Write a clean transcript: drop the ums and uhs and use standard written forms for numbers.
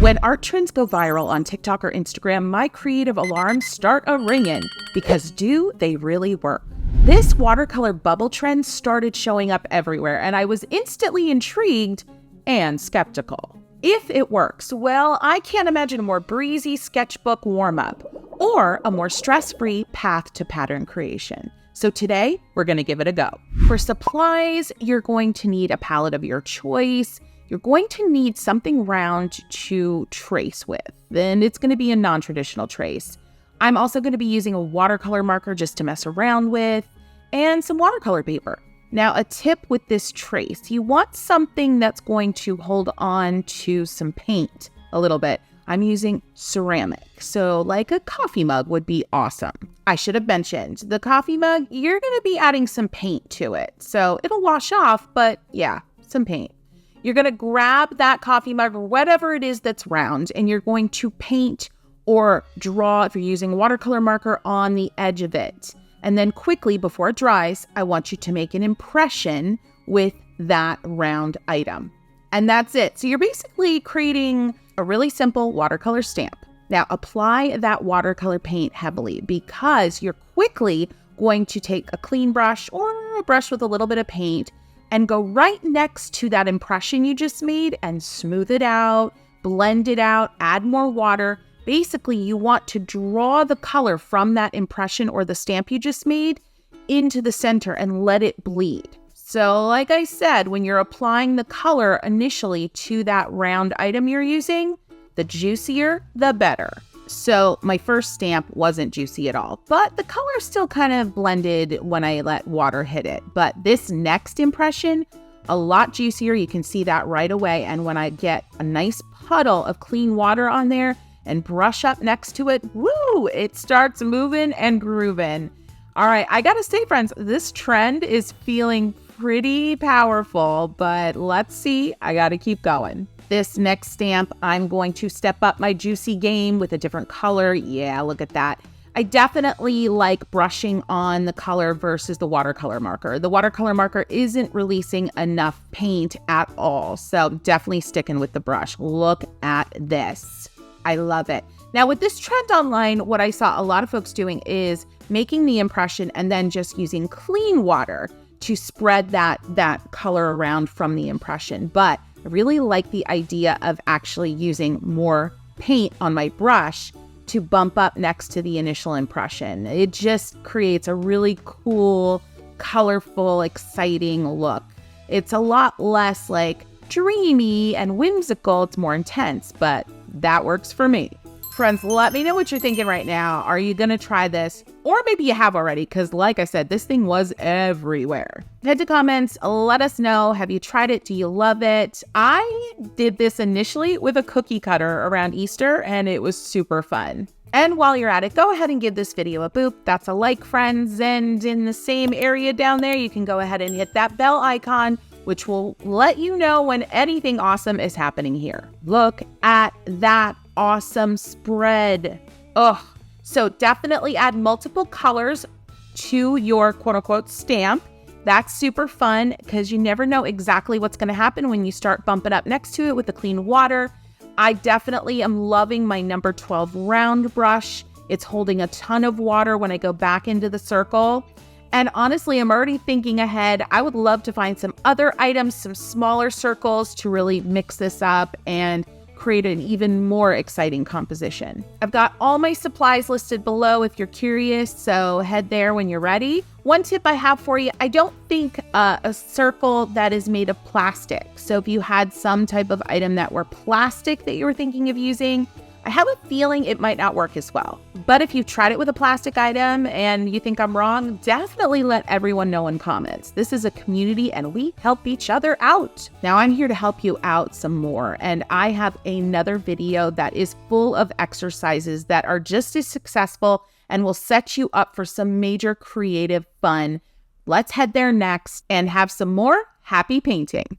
When art trends go viral on TikTok or Instagram, my creative alarms start a-ringing because do they really work? This watercolor bubble trend started showing up everywhere, and I was instantly intrigued and skeptical. If it works, well, I can't imagine a more breezy sketchbook warm-up or a more stress-free path to pattern creation. So today, we're going to give it a go. For supplies, you're going to need a palette of your choice. You're going to need something round to trace with. Then it's going to be a non-traditional trace. I'm also going to be using a watercolor marker just to mess around with, and some watercolor paper. Now, a tip with this trace, you want something that's going to hold on to some paint a little bit. I'm using ceramic, so like a coffee mug would be awesome. I should have mentioned, the coffee mug, you're going to be adding some paint to it. So it'll wash off, but yeah, some paint. You're going to grab that coffee mug or whatever it is that's round, and you're going to paint or draw, if you're using a watercolor marker, on the edge of it. And then quickly, before it dries, I want you to make an impression with that round item. And that's it. So you're basically creating a really simple watercolor stamp. Now apply that watercolor paint heavily because you're quickly going to take a clean brush or a brush with a little bit of paint and go right next to that impression you just made and smooth it out, blend it out, add more water. Basically, you want to draw the color from that impression or the stamp you just made into the center and let it bleed. So like I said, when you're applying the color initially to that round item you're using, the juicier, the better. So my first stamp wasn't juicy at all, but the color still kind of blended when I let water hit it. But this next impression, a lot juicier. You can see that right away. And when I get a nice puddle of clean water on there and brush up next to it, woo, it starts moving and grooving. All right, I gotta say, friends, this trend is feeling pretty powerful, but let's see, I gotta keep going. This next stamp, I'm going to step up my juicy game with a different color. Yeah, look at that. I definitely like brushing on the color versus the watercolor marker. The watercolor marker isn't releasing enough paint at all, so definitely sticking with the brush. Look at this. I love it. Now with this trend online, what I saw a lot of folks doing is making the impression and then just using clean water to spread that color around from the impression. But I really like the idea of actually using more paint on my brush to bump up next to the initial impression. It just creates a really cool, colorful, exciting look. It's a lot less like dreamy and whimsical. It's more intense, but that works for me. Friends, let me know what you're thinking right now. Are you gonna try this? Or maybe you have already, because like I said, this thing was everywhere. Head to comments, let us know. Have you tried it? Do you love it? I did this initially with a cookie cutter around Easter, and it was super fun. And while you're at it, go ahead and give this video a boop. That's a like, friends. And in the same area down there, you can go ahead and hit that bell icon, which will let you know when anything awesome is happening here. Look at that awesome spread. Oh, so definitely add multiple colors to your quote unquote stamp. That's super fun because you never know exactly what's going to happen when you start bumping up next to it with the clean water. I definitely am loving my number 12 round brush. It's holding a ton of water when I go back into the circle. And honestly, I'm already thinking ahead. I would love to find some other items, some smaller circles to really mix this up and create an even more exciting composition. I've got all my supplies listed below if you're curious, so head there when you're ready. One tip I have for you, I don't think a circle that is made of plastic. So if you had some type of item that were plastic that you were thinking of using, I have a feeling it might not work as well. But if you've tried it with a plastic item and you think I'm wrong, definitely let everyone know in comments. This is a community and we help each other out. Now I'm here to help you out some more. And I have another video that is full of exercises that are just as successful and will set you up for some major creative fun. Let's head there next and have some more happy painting.